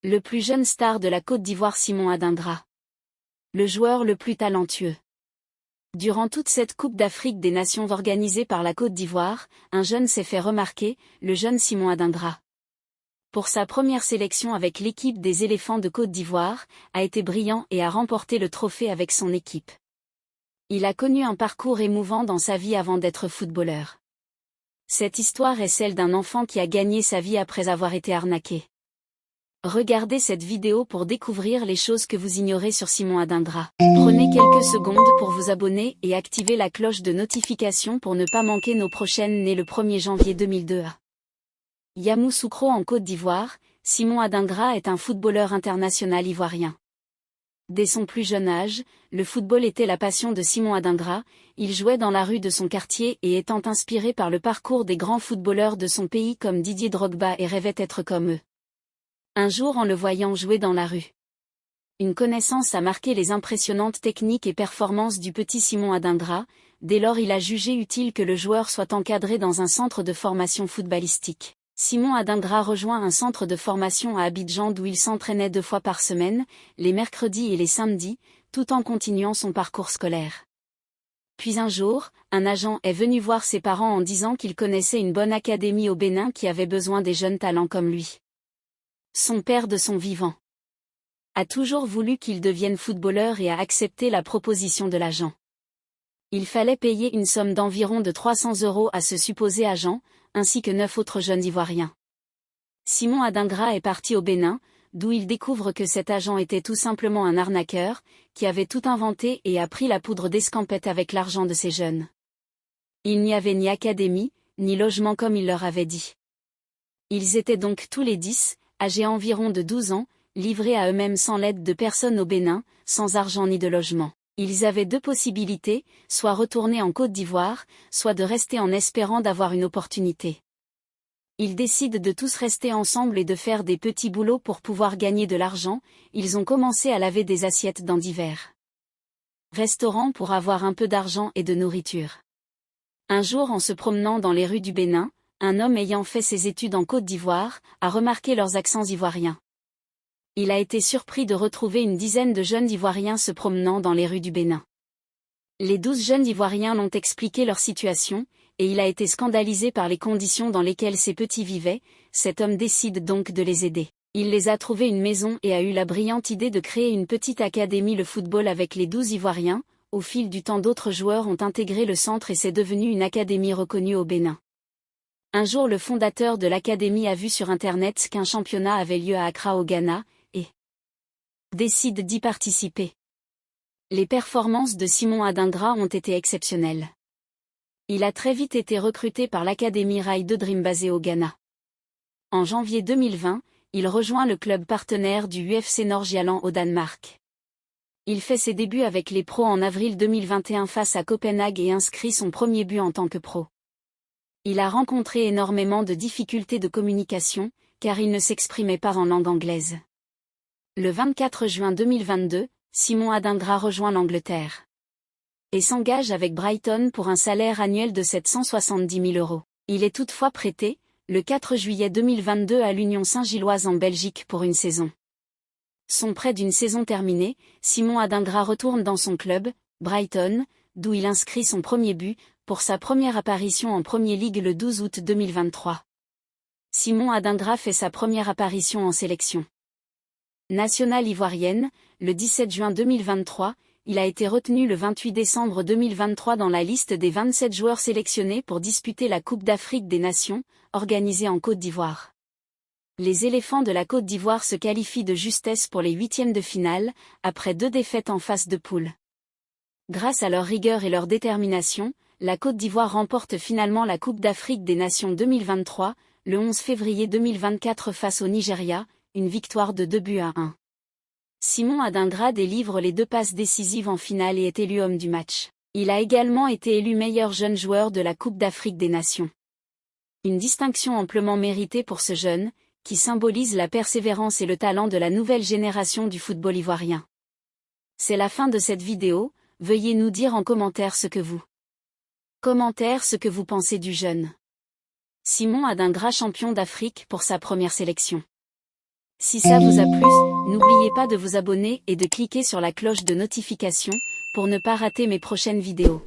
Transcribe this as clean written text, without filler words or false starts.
Le plus jeune star de la Côte d'Ivoire, Simon Adingra. Le joueur le plus talentueux. Durant toute cette Coupe d'Afrique des Nations organisée par la Côte d'Ivoire, un jeune s'est fait remarquer, le jeune Simon Adingra. Pour sa première sélection avec l'équipe des Éléphants de Côte d'Ivoire, a été brillant et a remporté le trophée avec son équipe. Il a connu un parcours émouvant dans sa vie avant d'être footballeur. Cette histoire est celle d'un enfant qui a gagné sa vie après avoir été arnaqué. Regardez cette vidéo pour découvrir les choses que vous ignorez sur Simon Adingra. Prenez quelques secondes pour vous abonner et activer la cloche de notification pour ne pas manquer nos prochaines nées le 1er janvier 2002 à Yamoussoukro en Côte d'Ivoire. Simon Adingra est un footballeur international ivoirien. Dès son plus jeune âge, le football était la passion de Simon Adingra. Il jouait dans la rue de son quartier et étant inspiré par le parcours des grands footballeurs de son pays comme Didier Drogba et rêvait être comme eux. Un jour en le voyant jouer dans la rue, une connaissance a marqué les impressionnantes techniques et performances du petit Simon Adingra. Dès lors il a jugé utile que le joueur soit encadré dans un centre de formation footballistique. Simon Adingra rejoint un centre de formation à Abidjan d'où il s'entraînait 2 fois par semaine, les mercredis et les samedis, tout en continuant son parcours scolaire. Puis un jour, un agent est venu voir ses parents en disant qu'il connaissait une bonne académie au Bénin qui avait besoin des jeunes talents comme lui. Son père de son vivant a toujours voulu qu'il devienne footballeur et a accepté la proposition de l'agent. Il fallait payer une somme d'environ de 300 € à ce supposé agent, ainsi que 9 autres jeunes Ivoiriens. Simon Adingra est parti au Bénin, d'où il découvre que cet agent était tout simplement un arnaqueur, qui avait tout inventé et a pris la poudre d'escampette avec l'argent de ces jeunes. Il n'y avait ni académie, ni logement comme il leur avait dit. Ils étaient donc tous les 10, âgés environ de 12 ans, livrés à eux-mêmes sans l'aide de personne au Bénin, sans argent ni de logement. Ils avaient 2 possibilités, soit retourner en Côte d'Ivoire, soit de rester en espérant d'avoir une opportunité. Ils décident de tous rester ensemble et de faire des petits boulots pour pouvoir gagner de l'argent. Ils ont commencé à laver des assiettes dans divers restaurants pour avoir un peu d'argent et de nourriture. Un jour en se promenant dans les rues du Bénin, un homme ayant fait ses études en Côte d'Ivoire, a remarqué leurs accents ivoiriens. Il a été surpris de retrouver une dizaine de jeunes Ivoiriens se promenant dans les rues du Bénin. Les 12 jeunes Ivoiriens l'ont expliqué leur situation, et il a été scandalisé par les conditions dans lesquelles ces petits vivaient. Cet homme décide donc de les aider. Il les a trouvés une maison et a eu la brillante idée de créer une petite académie le football avec les 12 Ivoiriens. Au fil du temps d'autres joueurs ont intégré le centre et c'est devenu une académie reconnue au Bénin. Un jour le fondateur de l'académie a vu sur internet qu'un championnat avait lieu à Accra au Ghana, et décide d'y participer. Les performances de Simon Adingra ont été exceptionnelles. Il a très vite été recruté par l'académie Rail de Dream basée au Ghana. En janvier 2020, il rejoint le club partenaire du UFC Nordsjælland au Danemark. Il fait ses débuts avec les pros en avril 2021 face à Copenhague et inscrit son premier but en tant que pro. Il a rencontré énormément de difficultés de communication, car il ne s'exprimait pas en langue anglaise. Le 24 juin 2022, Simon Adingra rejoint l'Angleterre et s'engage avec Brighton pour un salaire annuel de 770 000 €. Il est toutefois prêté, le 4 juillet 2022 à l'Union Saint-Gilloise en Belgique pour une saison. Son prêt d'une saison terminée, Simon Adingra retourne dans son club, Brighton, d'où il inscrit son premier but, pour sa première apparition en Premier League le 12 août 2023. Simon Adingra fait sa première apparition en sélection nationale ivoirienne, le 17 juin 2023, il a été retenu le 28 décembre 2023 dans la liste des 27 joueurs sélectionnés pour disputer la Coupe d'Afrique des Nations, organisée en Côte d'Ivoire. Les éléphants de la Côte d'Ivoire se qualifient de justesse pour les 8e de finale, après 2 défaites en phase de poule. Grâce à leur rigueur et leur détermination, la Côte d'Ivoire remporte finalement la Coupe d'Afrique des Nations 2023, le 11 février 2024 face au Nigeria, une victoire de 2-1. Simon Adingra délivre les 2 passes décisives en finale et est élu homme du match. Il a également été élu meilleur jeune joueur de la Coupe d'Afrique des Nations. Une distinction amplement méritée pour ce jeune, qui symbolise la persévérance et le talent de la nouvelle génération du football ivoirien. C'est la fin de cette vidéo, veuillez nous dire en commentaire ce que vous pensez du jeune Simon Adingra champion d'Afrique pour sa première sélection. Si ça vous a plu, n'oubliez pas de vous abonner et de cliquer sur la cloche de notification pour ne pas rater mes prochaines vidéos.